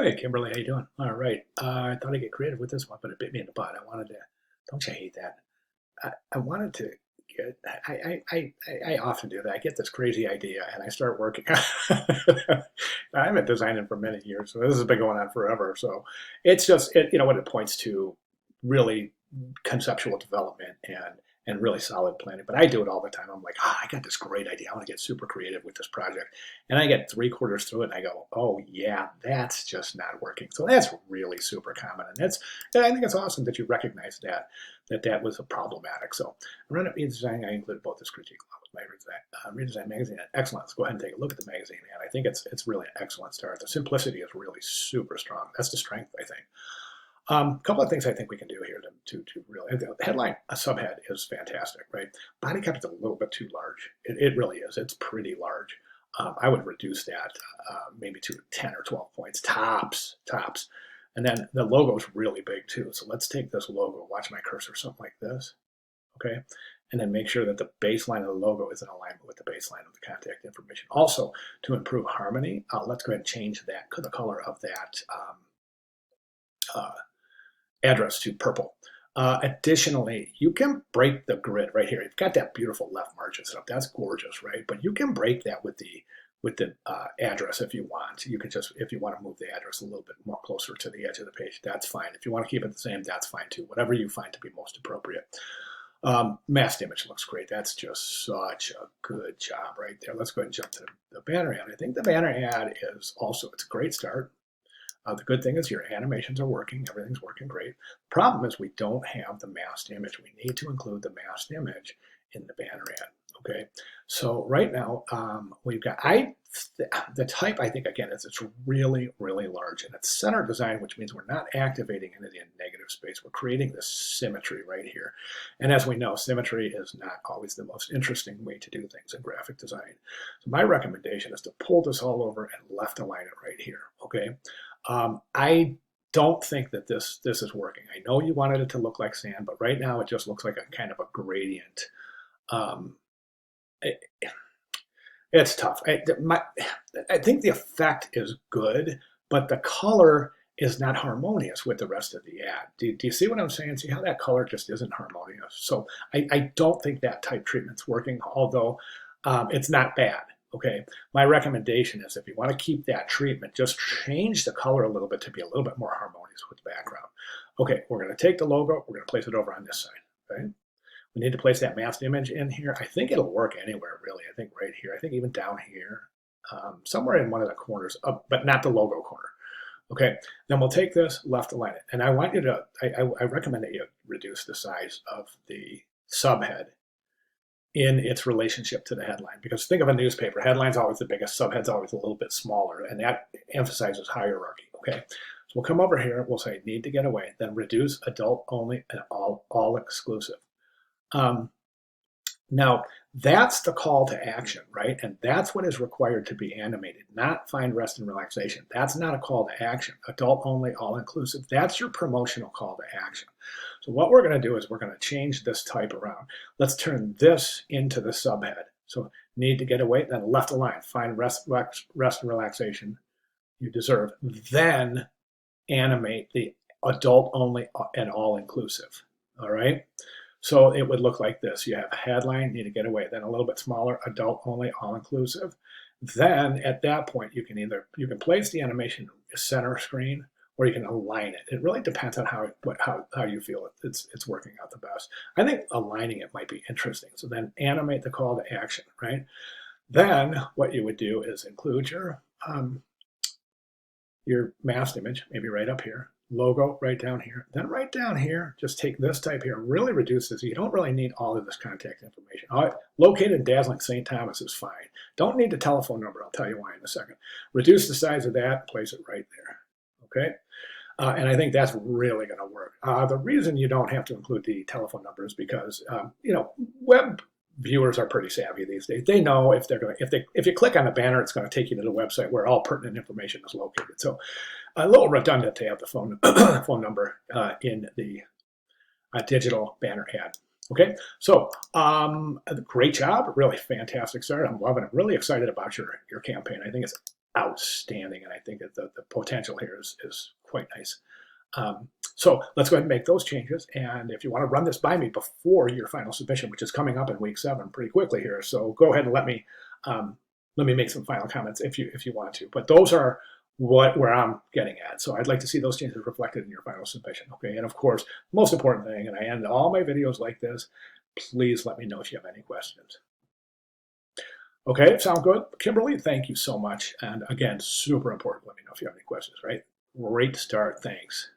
Hey, Kimberly, how you doing? All right. I thought I'd get creative with this one, but it bit me in the butt. I wanted to, don't you hate that? I wanted to get, I often do that. I get this crazy idea and I start working. I've been designing for many years, so this has been going on forever. So it's just, what it points to really conceptual development and really solid planning. But I do it all the time. I'm like, I got this great idea. I want to get super creative with this project. And I get three-quarters through it and I go, oh yeah, that's just not working. So that's really super common. And I think it's awesome that you recognize that was a problematic. So around at redesign, I included both this critique along with my redesign magazine. Excellent. Let's go ahead and take a look at the magazine. And I think it's really an excellent start. The simplicity is really super strong. That's the strength, I think. A couple of things I think we can do here to really, the headline, a subhead is fantastic, right? Body cap is a little bit too large. It really is. It's pretty large. I would reduce that maybe to 10 or 12 points, tops. And then the logo is really big too. So let's take this logo, watch my cursor, something like this, okay? And then make sure that the baseline of the logo is in alignment with the baseline of the contact information. Also, to improve harmony, let's go ahead and change that, the color of that uh, address to purple. Additionally, you can break the grid right here. You've got that beautiful left margin set up. That's gorgeous, right? But you can break that with the address if you want. You can just, if you want to move the address a little bit more closer to the edge of the page, that's fine. If you want to keep it the same, that's fine too. Whatever you find to be most appropriate. Masked image looks great. That's just such a good job right there. Let's go ahead and jump to the banner ad. I think the banner ad is also, it's a great start. The good thing is your animations are working. Everything's working great. The problem is we don't have the masked image. We need to include the masked image in the banner ad. Okay, so right now we've got the type. I think again is it's really large and it's center design, which means we're not activating into the negative space. We're creating this symmetry right here, and as we know, symmetry is not always the most interesting way to do things in graphic design. So my recommendation is to pull this all over and left align it right here. Okay. I don't think that this is working. I know you wanted it to look like sand, but right now it just looks like a kind of a gradient. Um, it, it's tough. I think the effect is good, but the color is not harmonious with the rest of the ad. Do you see what I'm saying? See how that color just isn't harmonious? So I don't think that type treatment's working, although it's not bad. Okay, my recommendation is if you want to keep that treatment, just change the color a little bit to be a little bit more harmonious with the background. Okay, we're going to take the logo, we're going to place it over on this side. Okay, we need to place that masked image in here. I think it'll work anywhere, really. I think right here. I think even down here, somewhere in one of the corners, but not the logo corner. Okay, then we'll take this, left align it. And I want you to, I recommend that you reduce the size of the subhead in its relationship to the headline. Because think of a newspaper, headline's always the biggest, subhead's always a little bit smaller, and that emphasizes hierarchy, okay? So we'll come over here, we'll say need to get away, then reduce adult only and all exclusive. Now, that's the call to action, right? And that's what is required to be animated, not find rest and relaxation. That's not a call to action. Adult only, all inclusive. That's your promotional call to action. So what we're going to do is we're going to change this type around. Let's turn this into the subhead. So need to get away, then left align, find rest and relaxation you deserve. Then animate the adult only and all inclusive. All right. So it would look like this. You have a headline, need to get away, then a little bit smaller, adult only, all inclusive. Then at that point, you can place the animation center screen or you can align it. It really depends on how you feel it's working out the best. I think aligning it might be interesting. So then animate the call to action, right? Then what you would do is include your masked image, maybe right up here, logo right down here. Then right down here, just take this type here, really reduce this. You don't really need all of this contact information. All right, located in dazzling St. Thomas is fine. Don't need the telephone number. I'll tell you why in a second. Reduce the size of that, place it right there. Okay, and I think that's really going to work. The reason you don't have to include the telephone number is because web viewers are pretty savvy these days. They know if you click on the banner, it's going to take you to the website where all pertinent information is located. So a little redundant to have the phone phone number in the digital banner ad. Okay, so great job, really fantastic start. I'm loving it. Really excited about your campaign. I think it's outstanding, and I think that the potential here is quite nice. So let's go ahead and make those changes. And if you want to run this by me before your final submission, which is coming up in week 7 pretty quickly here, so go ahead and let me make some final comments if you want to. But those are where I'm getting at. So I'd like to see those changes reflected in your final submission. Okay, and of course, most important thing, and I end all my videos like this, please let me know if you have any questions. Okay, sound good? Kimberly, thank you so much. And again, super important. Let me know if you have any questions, right? Great start. Thanks.